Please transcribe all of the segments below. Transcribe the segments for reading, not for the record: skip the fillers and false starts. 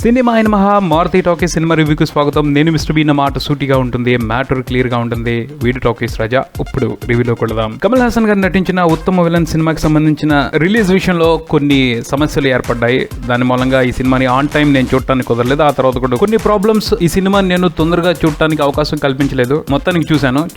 Cinema అయిన మహా Maruti talkies cinema రివ్యూకి స్వాగతం. నేను మిస్టర్ బీ. మాట సూటిగా ఉంటుంది, మ్యాటర్ క్లియర్ గా ఉంటుంది. వీడియో టాకీస్ రాజా. ఇప్పుడు రివ్యూలో కొడదాం. కమల్ హాసన్ గారు నటించిన ఉత్తమ విలన్ సినిమాకి సంబంధించిన రిలీజ్ విషయంలో కొన్ని సమస్యలు ఏర్పడ్డాయి. దాని మూలంగా ఈ సినిమాని ఆన్ టైం నేను చూడటానికి కుదరలేదు. ఆ తర్వాత కూడా కొన్ని ప్రాబ్లమ్స్ ఈ సినిమా నేను తొందరగా చూడటానికి అవకాశం కల్పించలేదు. మొత్తానికి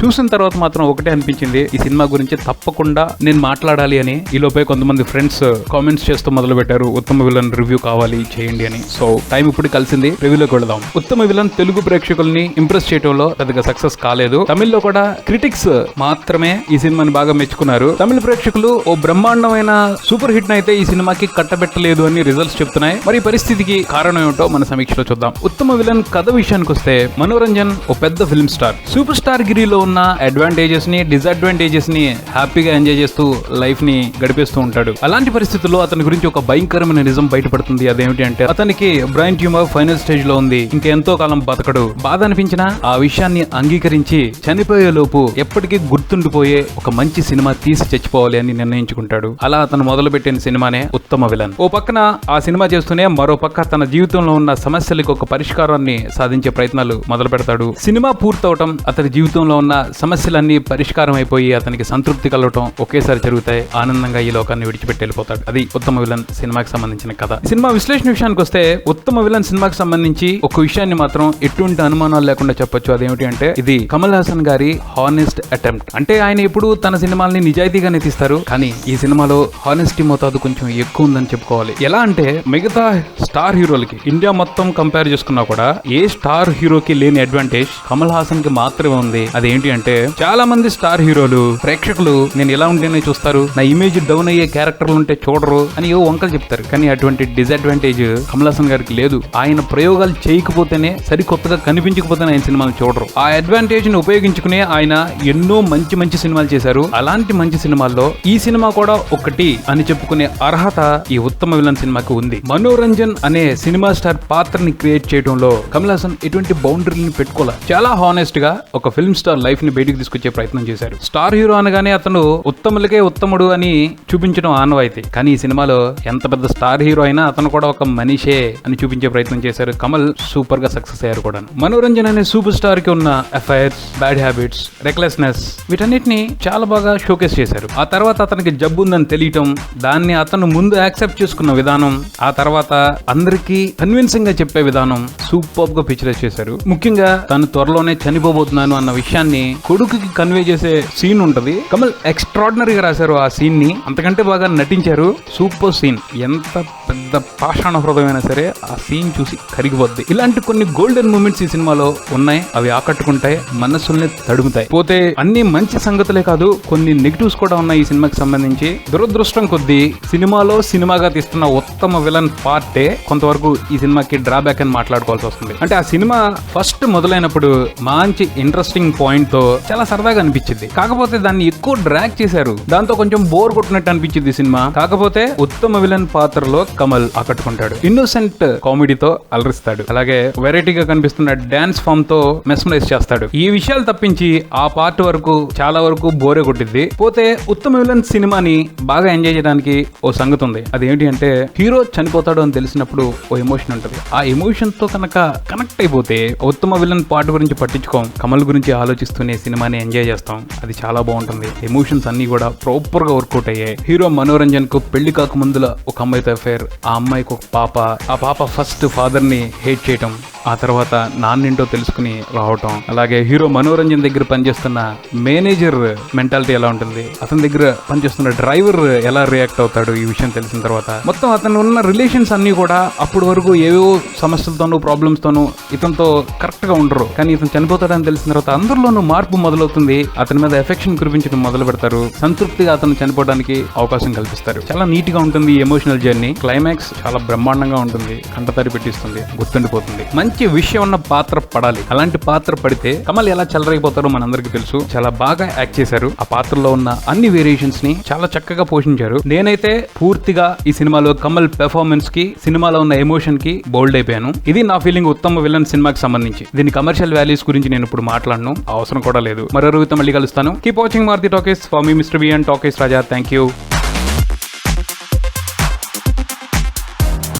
చూసిన తర్వాత మాత్రం ఒకటే అనిపించింది, ఈ సినిమా గురించి తప్పకుండా నేను మాట్లాడాలి అని. ఈలోపే కొంతమంది ఫ్రెండ్స్ కామెంట్స్ చేస్తూ మొదలు పెట్టారు, ఉత్తమ విలన్ రివ్యూ కావాలి చేయండి అని. సో టైం ఇప్పుడు కలిసింది, రివ్యూలోకి వెళదాం. ఉత్తమ విలన్ తెలుగు ప్రేక్షకుల్ని ఇంప్రెస్ చేయడంలో పెద్దగా సక్సెస్ కాలేదు. తమిళ్లో కూడా క్రిటిక్స్ మాత్రమే ఈ సినిమాని బాగా మెచ్చుకున్నారు. తమిళ ప్రేక్షకులు ఓ బ్రహ్మాండమైన సూపర్ హిట్ అయితే ఈ సినిమాకి కట్టబెట్టలేదు అని రిజల్ట్స్ చెప్తున్నాయి. మరి ఈ పరిస్థితికి కారణం ఏమిటో మన సమీక్షలో చూద్దాం. ఉత్తమ విలన్ కథ విషయానికి వస్తే, మనోరంజన్ ఓ పెద్ద ఫిల్మ్ స్టార్. సూపర్ స్టార్ గిరిలో ఉన్న అడ్వాంటేజెస్ ని, డిసడ్వాంటేజెస్ ని హ్యాపీగా ఎంజాయ్ చేస్తూ లైఫ్ ని గడిపేస్తూ ఉంటాడు. అలాంటి పరిస్థితుల్లో అతని గురించి ఒక భయంకరమైన నిజం బయటపడుతుంది. అదేమిటి అంటే, అతనికి బ్రెయిన్ ట్యూమర్ ఫైనల్ స్టేజ్ లో ఉంది. ఇంకెంతో కాలం బతకడు. బాధ అనిపించినా ఆ విషయాన్ని అంగీకరించి చనిపోయే లోపు ఎప్పటికీ గుర్తుండిపోయే ఒక మంచి సినిమా తీసి చచ్చిపోవాలి అని నిర్ణయించుకుంటాడు. అలా అతను మొదలుపెట్టిన సినిమానే ఉత్తమ విలన్. ఓ పక్కన ఆ సినిమా చేస్తూనే మరో పక్క తన జీవితంలో ఉన్న సమస్యలకు ఒక పరిష్కారాన్ని సాధించే ప్రయత్నాలు మొదలు పెడతాడు. సినిమా పూర్తవటం, అతని జీవితంలో ఉన్న సమస్యలన్నీ పరిష్కారం అయిపోయి అతనికి సంతృప్తి కలగటం ఒకేసారి జరుగుతాయి. ఆనందంగా ఈ లోకాన్ని విడిచిపెట్టి వెళ్ళిపోతాడు. అది ఉత్తమ విలన్ సినిమాకి సంబంధించిన కథ. సినిమా విశ్లేషణ విషయానికి వస్తే, ఉత్తమ విలన్ సినిమాకి సంబంధించి ఒక విషయాన్ని మాత్రం ఎటువంటి అనుమానాలు లేకుండా చెప్పొచ్చు. అదేమిటి అంటే, ఇది కమల్ హాసన్ గారి హానెస్ట్ అటెంప్ట్. అంటే ఆయన ఎప్పుడు తన సినిమాల్ని నిజాయితీగానే తీస్తారు, కానీ ఈ సినిమాలో హానెస్టీ మోతాదు కొంచెం ఎక్కువ ఉందని చెప్పుకోవాలి. ఎలా అంటే, మిగతా స్టార్ హీరోలకి ఇండియా మొత్తం కంపేర్ చేసుకున్నా కూడా ఏ స్టార్ హీరోకి లేని అడ్వాంటేజ్ కమల్ హాసన్ కి మాత్రమే ఉంది. అదేంటి అంటే, చాలా మంది స్టార్ హీరోలు ప్రేక్షకులు నేను ఎలా ఉంటేనే చూస్తారు, నా ఇమేజ్ డౌన్ అయ్యే క్యారెక్టర్లు ఉంటే చూడరు అని ఏవో వంకలు చెప్తారు. కానీ అటువంటి డిసడ్వాంటేజ్ కమల్ హాసన్ గారికి లేదు. ఆయన ప్రయోగాలు చేయకపోతేనే, సరికొత్తగా కనిపించకపోతేనే ఆయన సినిమాలు చూడరు. ఆ అడ్వాంటేజ్ ని ఉపయోగించుకునే ఆయన ఎన్నో మంచి మంచి సినిమాలు చేశారు. అలాంటి మంచి సినిమాల్లో ఈ సినిమా కూడా ఒకటి అని చెప్పుకునే అర్హత ఈ ఉత్తమ విలన్ సినిమాకి ఉంది. మనోరంజన్ అనే సినిమా స్టార్ పాత్రని క్రియేట్ చేయడంలో కమల్ హాసన్ ఎటువంటి బౌండరీని పెట్టుకోలే. చాలా హానెస్ట్ గా ఒక ఫిల్మ్ స్టార్ లైఫ్ ని బయటికి తీసుకొచ్చే ప్రయత్నం చేశారు. స్టార్ హీరో అనగానే అతను ఉత్తములకే ఉత్తముడు అని చూపించడం ఆనవాయితీ. కానీ ఈ సినిమాలో ఎంత పెద్ద స్టార్ హీరో అయినా అతను కూడా ఒక మనిషే అని చూపించే ప్రయత్నం చేశారు. కమల్ సూపర్ గా సక్సెస్ అయ్యారు కూడా. మనోరంజన్ అనే సూపర్ స్టార్ కి ఉన్న అఫైర్స్, బ్యాడ్ హ్యాబిట్స్, రెక్లెస్నెస్ వీటన్నిటిని చాలా బాగా షోకేస్ చేశారు. ఆ తర్వాత అతనికి జబ్బు ఉందని తెలియటం, దాన్ని అతను ముందు యాక్సెప్ట్ చేసుకున్న విధానం, ఆ తర్వాత అందరికీ కన్విన్సింగ్ గా చెప్పే విధానం సూపర్ గా పిక్చరైజ్ చేశారు. ముఖ్యంగా తను త్వరలోనే చనిపోబోతున్నాను అన్న విషయాన్ని కొడుకుకి కన్వే చేసే సీన్ ఉంటది. కమల్ ఎక్స్ట్రాడినరీగా రాశారు ఆ సీన్ ని. అంతకంటే బాగా నటించారు. Super scene. ఎంత పెద్ద పాషాణ హృదయమైనా సరే ఆ సీన్ చూసి కరిగిపోద్ది. ఇలాంటి కొన్ని గోల్డెన్ మూమెంట్స్ ఈ సినిమాలో ఉన్నాయి. అవి ఆకట్టుకుంటాయి, మనస్సుల్ని తడుముతాయి. పోతే అన్ని మంచి సంగతులే కాదు, కొన్ని నెగిటివ్స్ కూడా ఉన్నాయి ఈ సినిమాకి సంబంధించి. దురదృష్టం కొద్దీ సినిమాలో సినిమాగా తీస్తున్న ఉత్తమ విలన్ పార్టే కొంతవరకు ఈ సినిమాకి డ్రాబ్యాక్ అని మాట్లాడుకోవాల్సి వస్తుంది. అంటే ఆ సినిమా ఫస్ట్ మొదలైనప్పుడు మంచి ఇంట్రెస్టింగ్ పాయింట్ తో చాలా సరదాగా అనిపించింది. కాకపోతే దాన్ని ఎక్కువ డ్రాగ్ చేశారు. దాంతో కొంచెం బోర్ కొట్టినట్టు అనిపించింది సినిమా. కాకపోతే ఉత్తమ విలన్ పాత్రలో కమల్ ఆకట్టుకుంటాడు. ఇన్నోసెంట్ కామెడీతో అలరిస్తాడు. అలాగే వెరైటీగా కనిపిస్తున్న డాన్స్ ఫామ్ తో మెస్మరైజ్ చేస్తాడు. ఈ విషయాలు తప్పించి ఆ పార్ట్ వరకు చాలా వరకు బోరే కొట్టింది. పోతే ఉత్తమ విలన్ సినిమాని బాగా ఎంజాయ్ చేయడానికి ఓ సంగతి ఉంది. అదేంటి అంటే, హీరో చనిపోతాడు అని తెలిసినప్పుడు ఓ ఎమోషన్ ఉంటుంది. ఆ ఎమోషన్ తో కనుక కనెక్ట్ అయిపోతే ఉత్తమ విలన్ పార్ట్ గురించి పట్టించుకోం, కమల్ గురించి ఆలోచిస్తూనే సినిమాని ఎంజాయ్ చేస్తాం. అది చాలా బాగుంటుంది. ఎమోషన్స్ అన్ని కూడా ప్రాపర్ గా వర్కౌట్ అయ్యాయి. హీరో మనోరంజన్ కు పెళ్లి కాక ముందుల ఒక అమ్మాయితో అఫైర్, ఆ అమ్మాయికి ఒక పాప, ఆ పాప ఫస్ట్ ఫాదర్ ని హేట్ చేయటం, ఆ తర్వాత నాన్నింటో తెలుసుకుని రావటం, అలాగే హీరో మనోరంజన్ దగ్గర పనిచేస్తున్న మేనేజర్ మెంటాలిటీ ఎలా ఉంటుంది, అతని దగ్గర పనిచేస్తున్న డ్రైవర్ ఎలా రియాక్ట్ అవుతాడు ఈ విషయం తెలిసిన తర్వాత, మొత్తం అతను ఉన్న రిలేషన్స్ అన్ని కూడా అప్పటి వరకు ఏవో సమస్యలతోనూ ప్రాబ్లమ్స్ తోనూ ఇతనితో కరెక్ట్ గా ఉండరు. కానీ ఇతను చనిపోతాడని తెలిసిన తర్వాత అందరిలోనూ మార్పు మొదలవుతుంది. అతని మీద ఎఫెక్షన్ కురిపించడం మొదలు పెడతారు. సంతృప్తిగా అతను చనిపోవడానికి అవకాశం కల్పిస్తారు. చాలా నీట్ గా ఉంటుంది ఎమోషనల్ జర్నీ. క్లైమాక్స్ చాలా బ్రహ్మాండంగా ఉంటుంది. కంటతడి పెట్టిస్తుంది, గుర్తుండిపోతుంది. మంచి విషయం ఉన్న పాత్ర పడాలి. అలాంటి పాత్ర పడితే కమల్ ఎలా చెలరైపోతారో మనందరికీ తెలుసు. చాలా బాగా యాక్ట్ చేశారు. ఆ పాత్రలో ఉన్న అన్ని వేరియేషన్స్ ని చాలా చక్కగా పోషించారు. నేనైతే పూర్తిగా ఈ సినిమాలో కమల్ పెర్ఫార్మెన్స్ కి, సినిమాలో ఉన్న ఎమోషన్ కి బోల్డ్ అయిపోయాను. ఇది నా ఫీలింగ్ ఉత్తమ విలన్ సినిమాకి సంబంధించి. దీని కమర్షియల్ వాల్యూస్ గురించి నేను ఇప్పుడు మాట్లాడను, అవసరం కూడా లేదు. మరో రోజుతో మళ్ళీ కలుస్తాను. Keep watching Maruthi talkies. For me mister B and talkies Raja. Thank you.